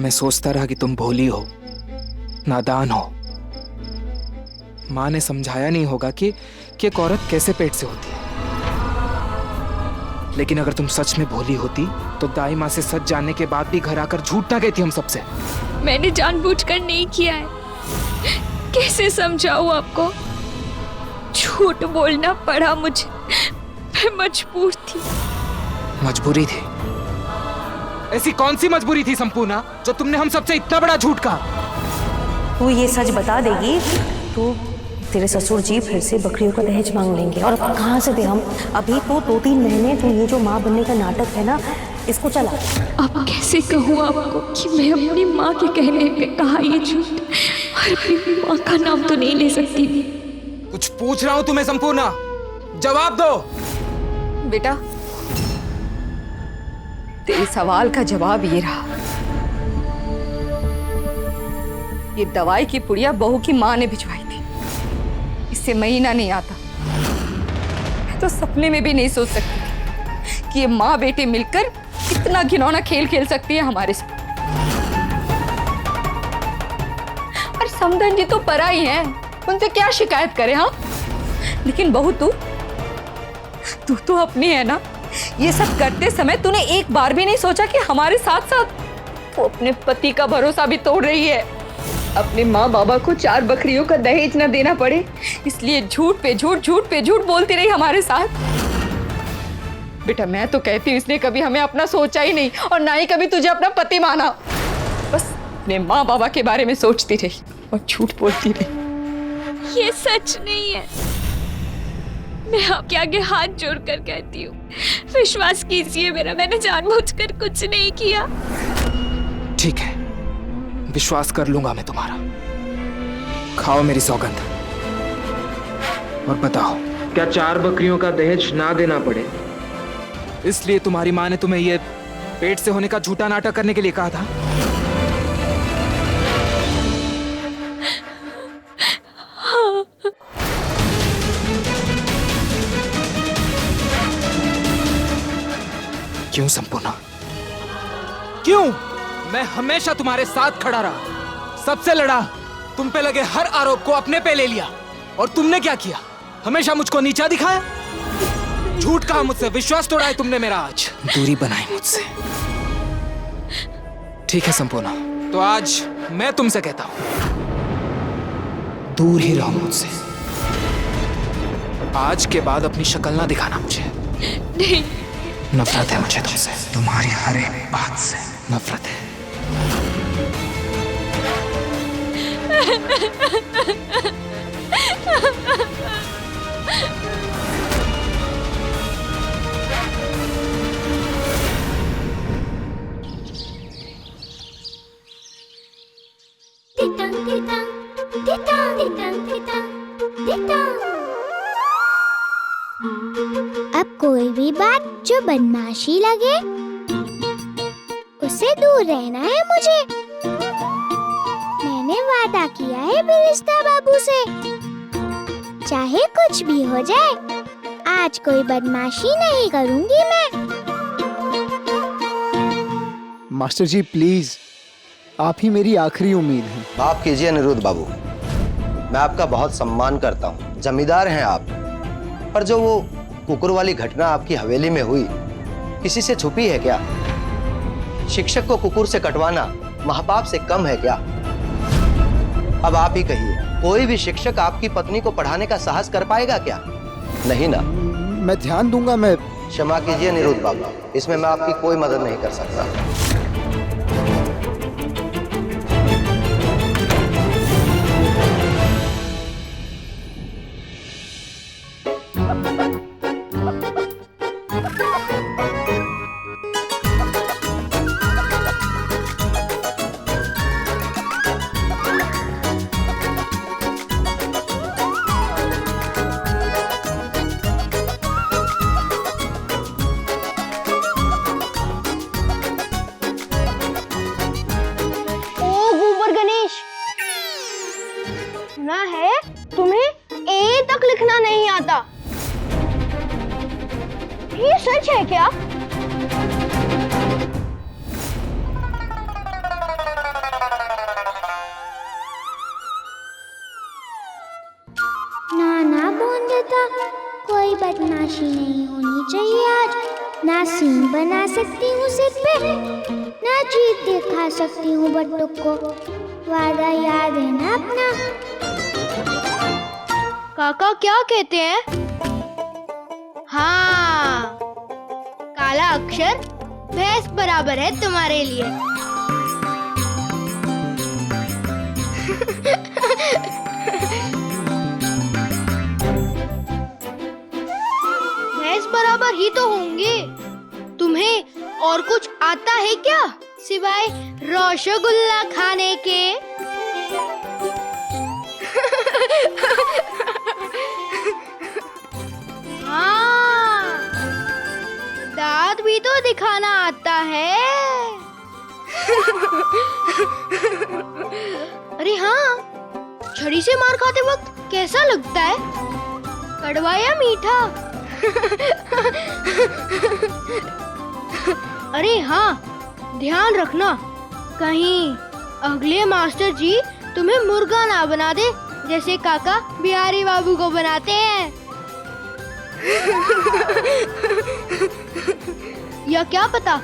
मैं सोचता रहा कि तुम भोली हो, नादान हो। माँ ने समझाया नहीं होगा कि एक औरत कैसे पेट से होती है। लेकिन अगर तुम सच में भोली होती तो दाई माँ से सच जानने के बाद भी घर आकर झूठ ना कहती हम सबसे। मैंने जानबूझकर नहीं किया है। कैसे समझाऊं आपको? झूठ बोलना पड़ा मुझे। मैं मजबूर थी। मजबूरी थी? ऐसी कौन सी मजबूरी थी संपूर्णा जो तुमने हम सबसे इतना बड़ा झूठ कहा? तू ये सच बता देगी तो तेरे ससुर जी फिर से बकरियों का दहेज मांग लेंगे। और कहाँ से दे हम? अभी तो 2-3 महीने तो ये जो माँ बनने का नाटक है ना, इसको चला। अब कैसे कहूँ आपको कि मैं अपनी माँ के कहने पे कहा ये झूठ, और अपनी माँ का नाम तो नहीं ले सकती थी। कुछ पूछ रहा हूँ तुम्हें संपूर्णा, जवाब दो। बेटा, तेरे सवाल का जवाब ये रहा। ये दवाई की पुड़िया बहू की माँ ने भिजवाई थी। इससे महीना नहीं आता। मैं तो सपने में भी नहीं सोच सकती थी कि ये माँ बेटे मिलकर इतना घिनौना खेल खेल सकती है हमारे साथ। और समधन जी तो परा ही हैं, उनसे क्या शिकायत करे? हाँ, लेकिन बहू तू तो अपनी है ना। ये सब करते समय तूने एक बार भी नहीं सोचा कि हमारे साथ साथ वो अपने पति का भरोसा भी तोड़ रही है। अपने माँ बाबा को 4 बकरियों का दहेज न देना पड़े, इसलिए झूठ पे झूठ बोलती रही हमारे साथ। बेटा, मैं तो कहती हूँ इसने कभी हमें अपना सोचा ही नहीं, और ना ही कभी तुझे अपना पति माना। बस अपने माँ बाबा के बारे में सोचती रही और झूठ बोलती रही। ये सच नहीं है। मैं आपके आगे हाथ जोड़कर कहती हूँ, विश्वास कीजिए मेरा, मैंने जानबूझकर कुछ नहीं किया। ठीक है, विश्वास कर लूंगा मैं तुम्हारा। खाओ मेरी सौगंध और बताओ, क्या 4 बकरियों का दहेज ना देना पड़े इसलिए तुम्हारी माँ ने तुम्हें ये पेट से होने का झूठा नाटक करने के लिए कहा था? हाँ। क्यों संपूर्णा, क्यों? मैं हमेशा तुम्हारे साथ खड़ा रहा, सबसे लड़ा, तुम पे लगे हर आरोप को अपने पे ले लिया। और तुमने क्या किया? हमेशा मुझको नीचा दिखाया, झूठ कहा मुझसे, विश्वास तोड़ा है तुमने मेरा। आज दूरी बनाई मुझसे। ठीक है संपूर्णा, तो आज मैं तुमसे कहता हूं, दूर ही रहो मुझसे। आज के बाद अपनी शक्ल ना दिखाना मुझे। नहीं, नफरत है मुझे तुमसे, तुम्हारी हर एक बात से नफरत है। अब कोई भी बात जो बदमाशी लगे उससे दूर रहना है मुझे। मैंने वादा किया है बिरिस्ता बाबू से, चाहे कुछ भी हो जाए, आज कोई बदमाशी नहीं करूंगी मैं। मास्टर जी प्लीज, आप ही मेरी आखिरी उम्मीद हैं। माफ कीजिए अनिरुद्ध बाबू, मैं आपका बहुत सम्मान करता हूँ, जमींदार हैं आप, पर जो वो कुकुर वाली घटना आपकी हवेली में हुई, किसी से छुपी है क्या? शिक्षक को कुकुर से कटवाना महापाप से कम है क्या? अब आप ही कहिए, कोई भी शिक्षक आपकी पत्नी को पढ़ाने का साहस कर पाएगा क्या? नहीं ना? मैं ध्यान दूंगा। मैं क्षमा कीजिए अनिरुद्ध बाबू, इसमें मैं आपकी कोई मदद नहीं कर सकता। सुना है तुम्हें ए तक लिखना नहीं आता। ये सच है क्या? कोई बदमाशी नहीं होनी चाहिए आज। ना सींग बना सकती हूँ सिर पे, ना जीत दिखा सकती हूँ बट्टुक को। वादा याद है ना अपना? काका क्या कहते हैं? हाँ, काला अक्षर भैंस बराबर है तुम्हारे लिए। भैंस बराबर ही तो होंगे। तुम्हें और कुछ आता है क्या सिवाय रसगुल्ला खाने के? हाँ, दांत भी तो दिखाना आता है। अरे हाँ, छड़ी से मार खाते वक्त कैसा लगता है? कड़वा या मीठा? अरे हाँ, ध्यान रखना कहीं अगले मास्टर जी तुम्हें मुर्गा ना बना दे, जैसे काका बिहारी बाबू को बनाते हैं। या क्या पता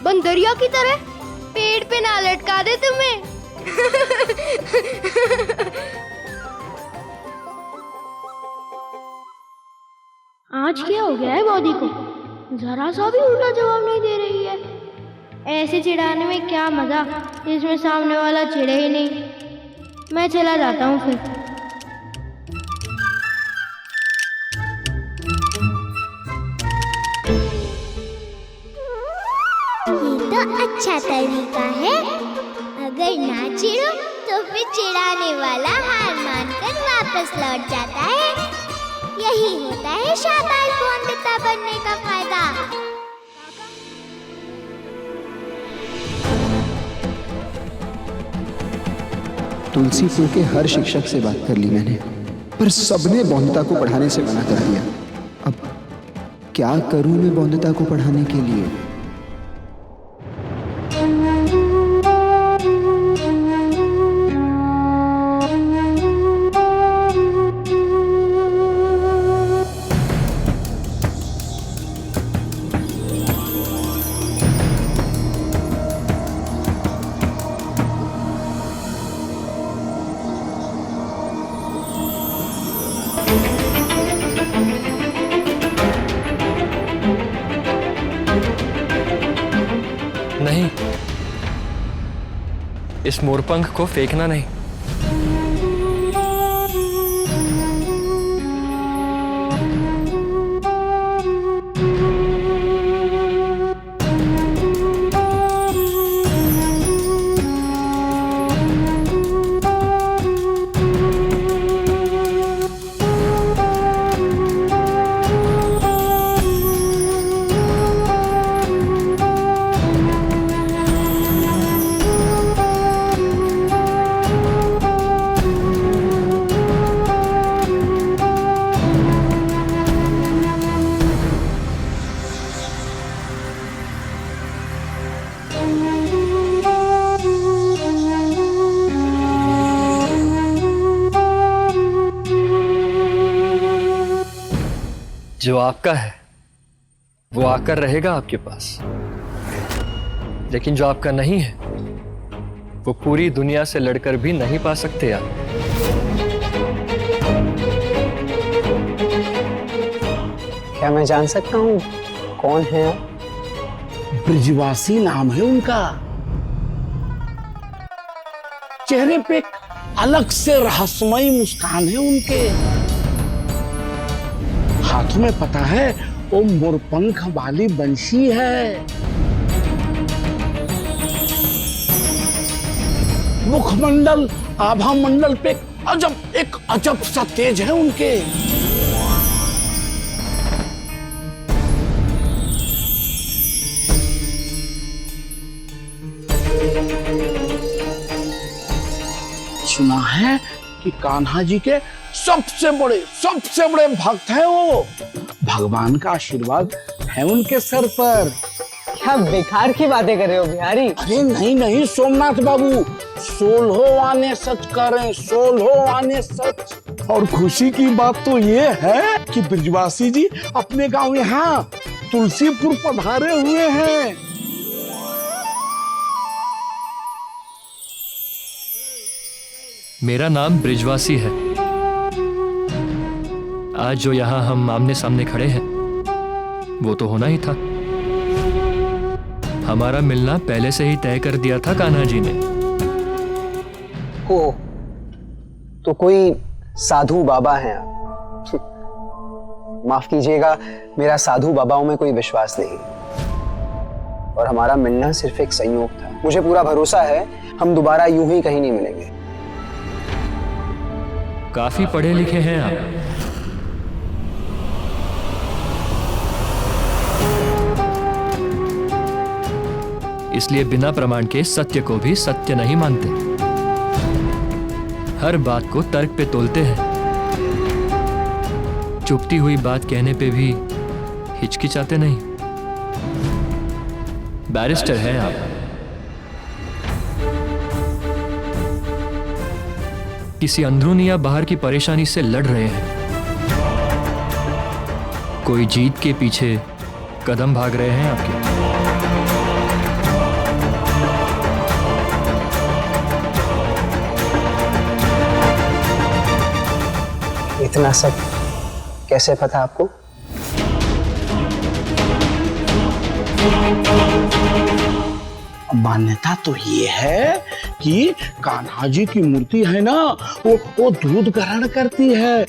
बंदरिया की तरह पेड़ पे ना लटका दे तुम्हें। आज क्या हो गया है बॉडी को? जरा सा भी उल्टा जवाब नहीं दे रही है। ऐसे चिढ़ाने में क्या मजा जिसमें सामने वाला चिढ़े ही नहीं। मैं चला जाता हूँ फिर। ये तो अच्छा तरीका है। अगर ना चिढ़ो तो फिर चिढ़ाने वाला हार मानकर वापस लौट जाता है। यही होता है शाबाश बोंदता बनने का फायदा। तुलसीपुर के हर शिक्षक से बात कर ली मैंने, पर सबने बौंदता को पढ़ाने से मना कर दिया। अब क्या करूं मैं बौंदता को पढ़ाने के लिए? नहीं, इस मोरपंख को फेंकना नहीं। जो आपका है वो आकर रहेगा आपके पास, लेकिन जो आपका नहीं है वो पूरी दुनिया से लड़कर भी नहीं पा सकते आप। क्या मैं जान सकता हूँ कौन है? ब्रिजवासी नाम है उनका। चेहरे पे एक अलग से रहस्यमयी मुस्कान है उनके। हाथों में पता है वो मोरपंख वाली बंशी है। मुखमंडल आभा मंडल पे एक अजब सा तेज है उनके। सुना है कि कान्हा जी के सबसे बड़े भक्त हैं वो। भगवान का आशीर्वाद है उनके सर पर। क्या बेकार की बातें कर रहे हो बिहारी? अरे नहीं सोमनाथ बाबू, 16 आने सच कर रहे हैं, 16 आने सच। और खुशी की बात तो ये है कि ब्रिजवासी जी अपने गांव यहाँ तुलसीपुर पधारे हुए हैं। मेरा नाम ब्रिजवासी है। आज जो यहाँ हम आमने सामने खड़े हैं वो तो होना ही था। हमारा मिलना पहले से ही तय कर दिया था कान्हा जी ने। हो तो कोई साधु बाबा हैं आप। माफ कीजिएगा, मेरा साधु बाबाओं में कोई विश्वास नहीं और हमारा मिलना सिर्फ एक संयोग था। मुझे पूरा भरोसा है हम दोबारा यूं ही कहीं नहीं मिलेंगे। काफी पढ़े लिखे हैं आप। इसलिए बिना प्रमाण के सत्य को भी सत्य नहीं मानते। हर बात को तर्क पे तोलते हैं। चुपती हुई बात कहने पे भी हिचकिचाते नहीं। बैरिस्टर हैं आप। किसी अंदरूनी या बाहर की परेशानी से लड़ रहे हैं। कोई जीत के पीछे कदम भाग रहे हैं आपके। इतना सब कैसे पता आपको? मान्यता तो ये है कि कान्हा जी की मूर्ति है ना, वो दूध ग्रहण करती है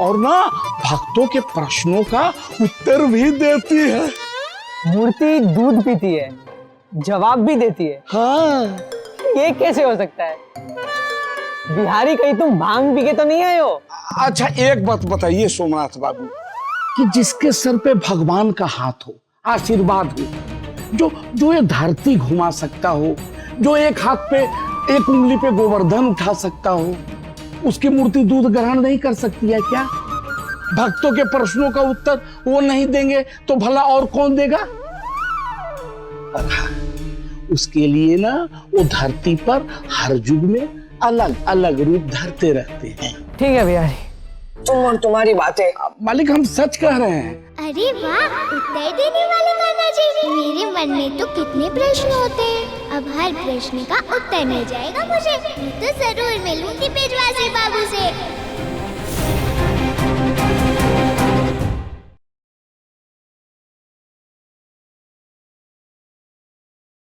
और ना भक्तों के प्रश्नों का उत्तर भी देती है। मूर्ति दूध पीती है, जवाब भी देती है? हाँ। ये कैसे हो सकता है? बिहारी, कहीं तुम भांग पी के तो नहीं आए हो? अच्छा एक बात बताइए सोमनाथ बाबू, कि जिसके सर पे भगवान का हाथ हो, आशीर्वाद हो, जो ये धरती घुमा सकता हो, जो एक हाथ पे एक उंगली पे गोवर्धन उठा सकता हो, उसकी मूर्ति दूध ग्रहण नहीं कर सकती है क्या? भक्तों के प्रश्नों का उत्तर वो नहीं देंगे तो भला और कौन देगा? उसके लिए ना वो धरती पर हर युग में अलग अलग रूप धरते रहते हैं। ठीक है बिहारी, तुम और तुम्हारी बातें। मालिक हम सच कह रहे हैं। अरे वाह, उत्तर देने वाले कान्हा जी। मेरे मन में तो कितने प्रश्न होते हैं, अब हर प्रश्न का उत्तर मिल जाएगा मुझे। मैं तो जरूर मिलूंगी ब्रिजवासी